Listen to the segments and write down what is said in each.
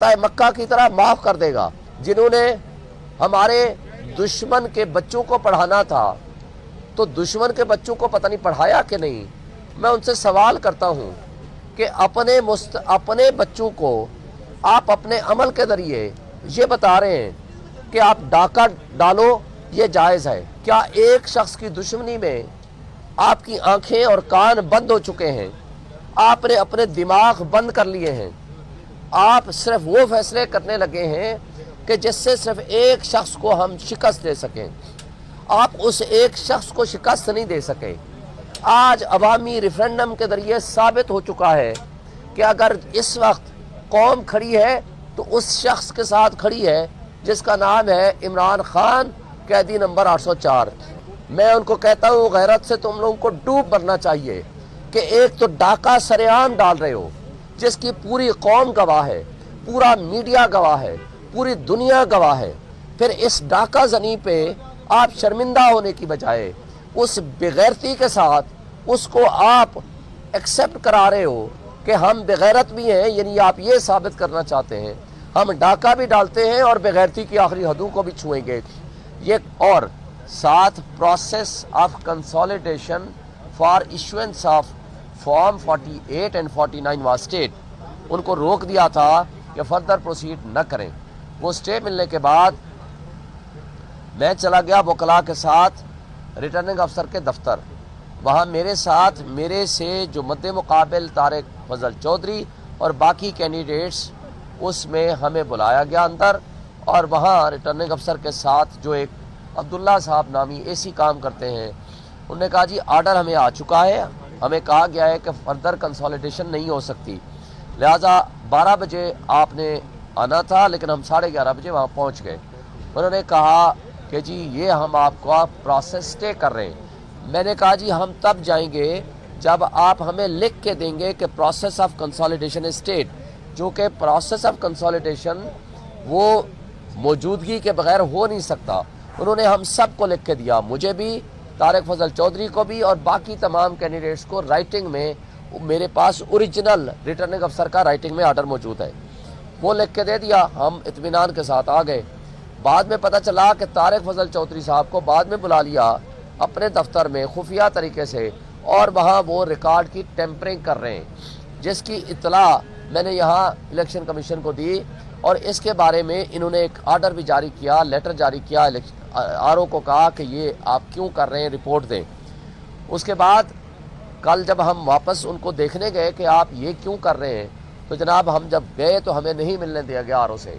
مکہ کی طرح معاف کر دے گا۔ جنہوں نے ہمارے دشمن کے بچوں کو پڑھانا تھا تو دشمن کے بچوں کو پتہ نہیں پڑھایا کہ نہیں۔ میں ان سے سوال کرتا ہوں کہ اپنے بچوں کو آپ اپنے عمل کے ذریعے یہ بتا رہے ہیں کہ آپ ڈاکہ ڈالو، یہ جائز ہے۔ کیا ایک شخص کی دشمنی میں آپ کی آنکھیں اور کان بند ہو چکے ہیں؟ آپ نے اپنے دماغ بند کر لیے ہیں۔ آپ صرف وہ فیصلے کرنے لگے ہیں کہ جس سے صرف ایک شخص کو ہم شکست دے سکیں۔ آپ اس ایک شخص کو شکست نہیں دے سکے۔ آج عوامی ریفرینڈم کے ذریعے ثابت ہو چکا ہے کہ اگر اس وقت قوم کھڑی ہے تو اس شخص کے ساتھ کھڑی ہے جس کا نام ہے عمران خان، قیدی نمبر 804۔ میں ان کو کہتا ہوں غیرت سے تم لوگوں کو ڈوب مرنا چاہیے کہ ایک تو ڈاکہ سریعان ڈال رہے ہو جس کی پوری قوم گواہ ہے، پورا میڈیا گواہ ہے، پوری دنیا گواہ ہے۔ پھر اس ڈاکہ زنی پہ آپ شرمندہ ہونے کی بجائے اس بغیرتی کے ساتھ اس کو آپ ایکسیپٹ کرا رہے ہو کہ ہم بغیرت بھی ہیں، یعنی آپ یہ ثابت کرنا چاہتے ہیں ہم ڈاکہ بھی ڈالتے ہیں اور بغیرتی کی آخری حدوں کو بھی چھوئیں گے۔ یہ اور ساتھ process of consolidation for issuance of form 48 and 49 was stayed, ان کو روک دیا تھا کہ فردر پروسیڈ نہ کریں۔ وہ اسٹے ملنے کے بعد میں چلا گیا وکلاء کے ساتھ ریٹرننگ افسر کے دفتر۔ وہاں میرے ساتھ میرے سے جو مد مقابل طارق فضل چودھری اور باقی کینڈیڈیٹس، اس میں ہمیں بلایا گیا اندر، اور وہاں ریٹرننگ افسر کے ساتھ جو ایک عبداللہ صاحب نامی ایسی کام کرتے ہیں، انہوں نے کہا جی آرڈر ہمیں آ چکا ہے، ہمیں کہا گیا ہے کہ فردر کنسولیڈیشن نہیں ہو سکتی، لہٰذا 12 بجے آپ نے آنا تھا، لیکن ہم 11:30 بجے وہاں پہنچ گئے۔ انہوں نے کہا کہ جی یہ ہم آپ کو پروسیس اسٹے کر رہے ہیں۔ میں نے کہا جی ہم تب جائیں گے جب آپ ہمیں لکھ کے دیں گے کہ پروسیس آف کنسولیڈیشن اسٹیٹ، جو کہ پروسیس آف کنسولیڈیشن وہ موجودگی کے بغیر ہو نہیں سکتا۔ انہوں نے ہم سب کو لکھ کے دیا، مجھے بھی، طارق فضل چودھری کو بھی، اور باقی تمام کینڈیڈیٹس کو رائٹنگ میں۔ میرے پاس اوریجنل ریٹرننگ افسر کا رائٹنگ میں آرڈر موجود ہے، وہ لکھ کے دے دیا۔ ہم اطمینان کے ساتھ آ گئے۔ بعد میں پتہ چلا کہ طارق فضل چودھری صاحب کو بعد میں بلا لیا اپنے دفتر میں خفیہ طریقے سے، اور وہاں وہ ریکارڈ کی ٹیمپرنگ کر رہے ہیں، جس کی اطلاع میں نے یہاں الیکشن کمیشن کو دی، اور اس کے بارے میں انہوں نے ایک آرڈر بھی جاری کیا، لیٹر جاری کیا، آر او کو کہا کہ یہ آپ کیوں کر رہے ہیں، رپورٹ دیں۔ اس کے بعد کل جب ہم واپس ان کو دیکھنے گئے کہ آپ یہ کیوں کر رہے ہیں، تو جناب ہم جب گئے تو ہمیں نہیں ملنے دیا گیا آر او سے،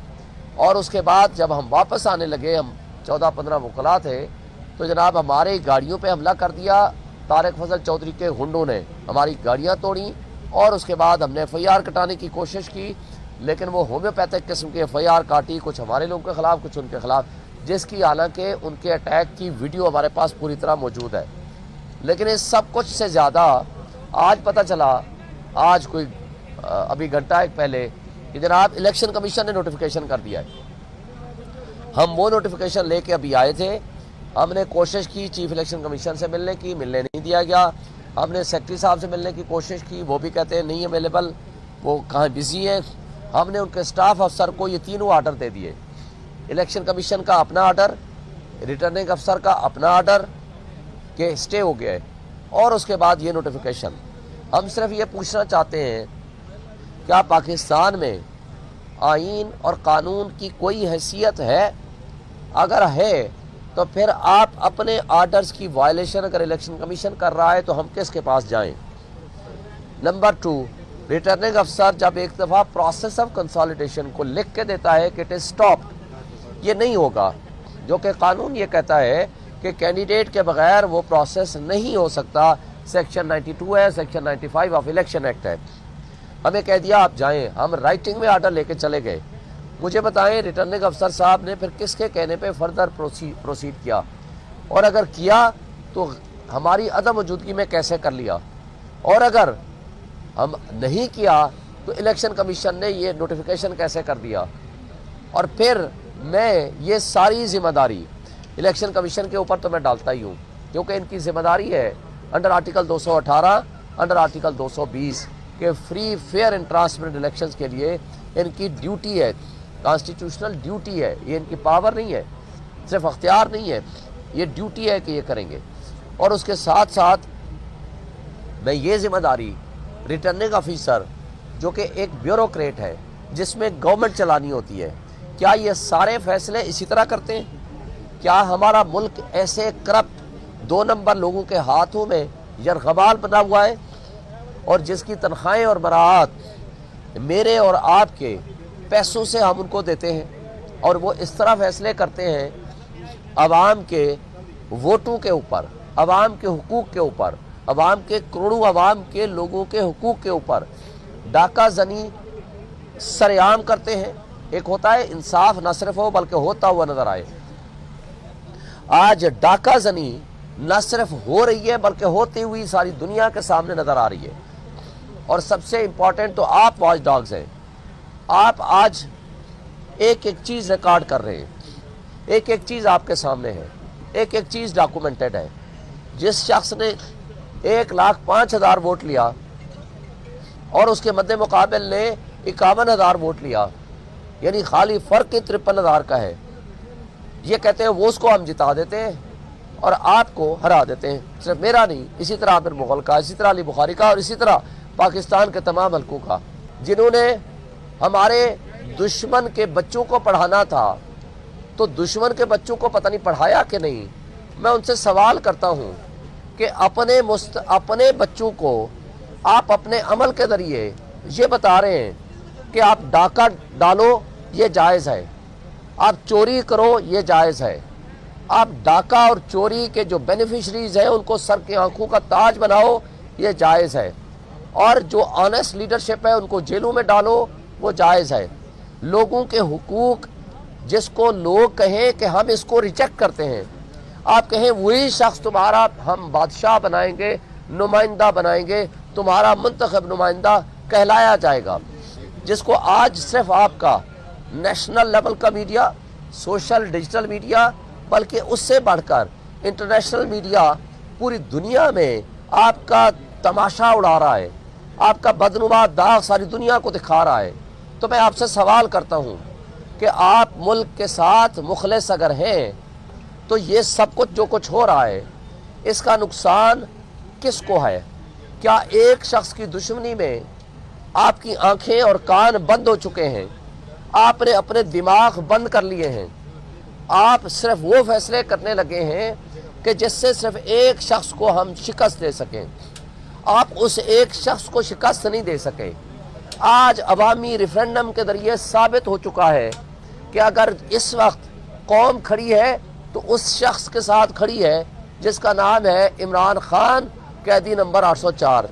اور اس کے بعد جب ہم واپس آنے لگے، ہم 14-15 وکلاء تھے، تو جناب ہماری گاڑیوں پہ حملہ کر دیا طارق فضل چودھری کے غنڈوں نے، ہماری گاڑیاں توڑیں، اور اس کے بعد ہم نے ایف آئی آر کٹانے کی کوشش کی، لیکن وہ ہومیوپیتھک قسم کی ایف آئی آر کاٹی، کچھ ہمارے لوگوں کے خلاف کچھ ان کے خلاف، جس کی حالانکہ ان کے اٹیک کی ویڈیو ہمارے پاس پوری طرح موجود ہے۔ لیکن اس سب کچھ سے زیادہ آج پتہ چلا، آج کوئی ابھی گھنٹہ ایک پہلے، کہ جناب الیکشن کمیشن نے نوٹیفیکیشن کر دیا ہے۔ ہم وہ نوٹیفیکیشن لے کے ابھی آئے تھے، ہم نے کوشش کی چیف الیکشن کمیشن سے ملنے کی، ملنے نہیں دیا گیا۔ ہم نے سیکرٹری صاحب سے ملنے کی کوشش کی، وہ بھی کہتے ہیں نہیں اویلیبل، وہ کہاں بزی ہیں۔ ہم نے ان کے اسٹاف افسر کو یہ تینوں آرڈر دے دیے، الیکشن کمیشن کا اپنا آرڈر، ریٹرننگ افسر کا اپنا آرڈر کہ اسٹے ہو گیا ہے، اور اس کے بعد یہ نوٹیفیکیشن۔ ہم صرف یہ پوچھنا چاہتے ہیں کیا پاکستان میں آئین اور قانون کی کوئی حیثیت ہے؟ اگر ہے تو پھر آپ اپنے آرڈرز کی وائلیشن اگر الیکشن کمیشن کر رہا ہے تو ہم کس کے پاس جائیں؟ نمبر 2، ریٹرننگ افسر جب ایک دفعہ پروسیس آف کنسولیڈیشن کو لکھ کے دیتا ہے کہ اٹ از اسٹاپڈ، یہ نہیں ہوگا، جو کہ قانون یہ کہتا ہے کہ کینڈیڈیٹ کے بغیر وہ پروسیس نہیں ہو سکتا، سیکشن 92 ہے، سیکشن 95 آف الیکشن ایکٹ ہے۔ ہمیں کہہ دیا آپ جائیں، ہم رائٹنگ میں آرڈر لے کے چلے گئے۔ مجھے بتائیں ریٹرننگ افسر صاحب نے پھر کس کے کہنے پہ فردر پروسیڈ کیا، اور اگر کیا تو ہماری عدم موجودگی میں کیسے کر لیا، اور اگر ہم نہیں کیا تو الیکشن کمیشن نے یہ نوٹیفیکیشن کیسے کر دیا؟ اور پھر میں یہ ساری ذمہ داری الیکشن کمیشن کے اوپر تو میں ڈالتا ہی ہوں، کیونکہ ان کی ذمہ داری ہے انڈر آرٹیکل 218، انڈر آرٹیکل 220 کہ free fair and transparent elections کے لیے ان کی ڈیوٹی ہے، کانسٹیٹیوشنل ڈیوٹی ہے، یہ ان کی پاور نہیں ہے، صرف اختیار نہیں ہے، یہ ڈیوٹی ہے کہ یہ کریں گے۔ اور اس کے ساتھ ساتھ میں یہ ذمہ داری ریٹرننگ آفیسر جو کہ ایک بیوروکریٹ ہے جس میں گورنمنٹ چلانی ہوتی ہے، کیا یہ سارے فیصلے اسی طرح کرتے ہیں؟ کیا ہمارا ملک ایسے کرپٹ 2 نمبر لوگوں کے ہاتھوں میں یرغمال بنا ہوا ہے، اور جس کی تنخواہیں اور براعات میرے اور آپ کے پیسوں سے ہم ان کو دیتے ہیں، اور وہ اس طرح فیصلے کرتے ہیں عوام کے ووٹوں کے اوپر، عوام کے حقوق کے اوپر، عوام کے کروڑوں عوام کے لوگوں کے حقوق کے اوپر ڈاکہ زنی سرعام کرتے ہیں۔ ایک ہوتا ہے انصاف نہ صرف ہو بلکہ ہوتا ہوا نظر آئے۔ آج ڈاکہ زنی نہ صرف ہو رہی ہے بلکہ ہوتی ہوئی ساری دنیا کے سامنے نظر آ رہی ہے۔ اور سب سے امپورٹنٹ تو آپ واچ ڈاگز ہیں، آپ آج ایک ایک چیز ریکارڈ کر رہے ہیں، ایک ایک چیز آپ کے سامنے ہے، ایک ایک چیز ڈاکومنٹڈ ہے۔ جس شخص نے 1,05,000 ووٹ لیا اور اس کے مد مقابل نے 51,000 ووٹ لیا، یعنی خالی فرق 53,000 کا ہے، یہ کہتے ہیں وہ اس کو ہم جتا دیتے ہیں اور آپ کو ہرا دیتے ہیں۔ صرف میرا نہیں، اسی طرح عامر مغل کا، اسی طرح علی بخاری کا، اور اسی طرح پاکستان کے تمام حلقوں کا، جنہوں نے ہمارے دشمن کے بچوں کو پڑھانا تھا تو دشمن کے بچوں کو پتہ نہیں پڑھایا کہ نہیں۔ میں ان سے سوال کرتا ہوں کہ اپنے بچوں کو آپ اپنے عمل کے ذریعے یہ بتا رہے ہیں کہ آپ ڈاکہ ڈالو یہ جائز ہے، آپ چوری کرو یہ جائز ہے، آپ ڈاکہ اور چوری کے جو بینیفیشریز ہیں ان کو سر کی آنکھوں کا تاج بناؤ یہ جائز ہے، اور جو آنیسٹ لیڈرشپ ہے ان کو جیلوں میں ڈالو وہ جائز ہے۔ لوگوں کے حقوق جس کو لوگ کہیں کہ ہم اس کو ریجیکٹ کرتے ہیں، آپ کہیں وہی شخص تمہارا ہم بادشاہ بنائیں گے، نمائندہ بنائیں گے، تمہارا منتخب نمائندہ کہلایا جائے گا، جس کو آج صرف آپ کا نیشنل لیول کا میڈیا، سوشل ڈیجیٹل میڈیا، بلکہ اس سے بڑھ کر انٹرنیشنل میڈیا پوری دنیا میں آپ کا تماشا اڑا رہا ہے، آپ کا بدنما داغ ساری دنیا کو دکھا رہا ہے۔ تو میں آپ سے سوال کرتا ہوں کہ آپ ملک کے ساتھ مخلص اگر ہیں تو یہ سب کچھ جو کچھ ہو رہا ہے اس کا نقصان کس کو ہے؟ کیا ایک شخص کی دشمنی میں آپ کی آنکھیں اور کان بند ہو چکے ہیں؟ آپ نے اپنے دماغ بند کر لیے ہیں، آپ صرف وہ فیصلے کرنے لگے ہیں کہ جس سے صرف ایک شخص کو ہم شکست دے سکیں۔ آپ اس ایک شخص کو شکست نہیں دے سکے۔ آج عوامی ریفرینڈم کے ذریعے ثابت ہو چکا ہے کہ اگر اس وقت قوم کھڑی ہے تو اس شخص کے ساتھ کھڑی ہے جس کا نام ہے عمران خان، قیدی نمبر 804۔